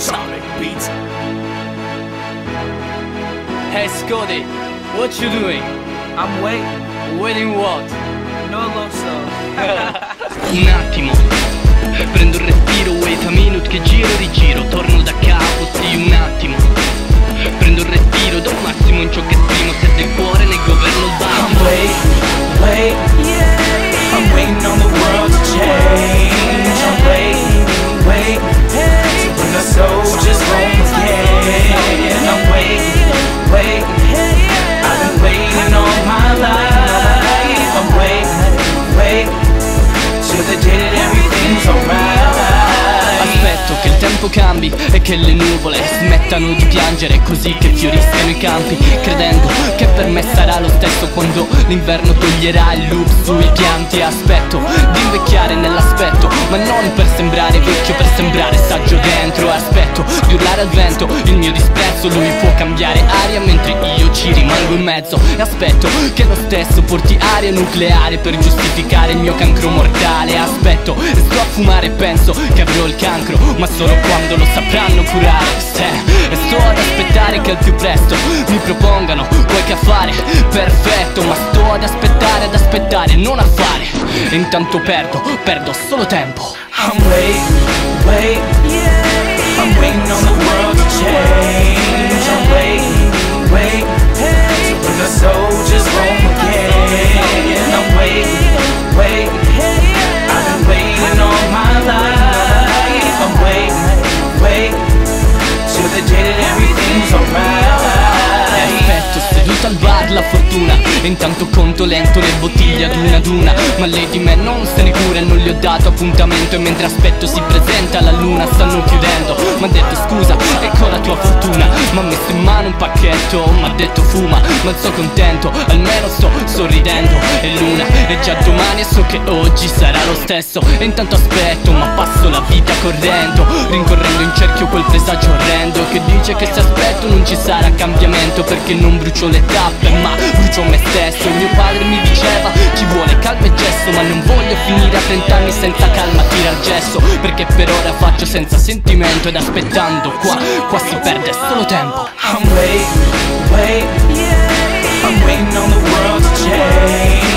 Sonic Beats. Hey Scotty, what you doing? I'm waiting. Waiting what? Non lo so. Un attimo, prendo un respiro, wait a minute che giro e rigiro. Torno da capo, sì un attimo. Prendo un respiro, do un massimo in ciò che esprimo. Se del cuore ne governo il battito. Wait, I'm waiting on the world to change. I'm wait, to bring the soldiers home again. I'm wait, I've been waiting all my life. I'm wait, till the day that everything's alright. Aspetto che il tempo cambi e che le nuvole smettano di piangere, così che fioriscano i campi, credendo che per me sarà lo stesso quando l'inverno toglierà il loop sui pianti. Aspetto di invecchiare nell'aspetto, ma non per sembrare vecchio, per sembrare saggio dentro. Aspetto di urlare al vento il mio disprezzo, lui può cambiare aria mentre io ci rimango in mezzo. E aspetto che lo stesso porti aria nucleare per giustificare il mio cancro mortale. Aspetto e sto a fumare e penso che avrò il cancro, ma solo quando lo sapranno curare. E sto ad aspettare che al più presto mi propongano qualche affare perfetto, ma sto ad aspettare, non a fare. E intanto perdo solo tempo. I'm wait, I'm waiting on the world to change. I'm wait, to bring the soldiers home again. I'm wait, I've been waiting all my life. I'm wait, till the day that everything's alright. Aspetto seduto al bar la fortuna e intanto conto lento le bottiglie ad una, ma lei di me non se ne cura e non gli ho dato appuntamento. E mentre aspetto si presenta la luna, stanno chiudendo. M'ha detto scusa, ecco la tua fortuna. M'ha messo in mano un pacchetto, m'ha detto fuma, ma sto contento, almeno sto sorridendo. E luna, e già domani e so che oggi sarà lo stesso. E intanto aspetto, ma passo la vita correndo, rincorrendo in cerchio quel presagio orrendo che dice che se aspetto non ci sarà cambiamento, perché non brucio le tappe ma brucio me stesso. Mio padre mi diceva ci vuole calma e gesso, ma non voglio finire a 30 anni senza calma, tira il gesso, perché per ora faccio senza sentimento. Ed aspettando qua si perde solo tempo. I'm wait, I'm waiting on the world to change.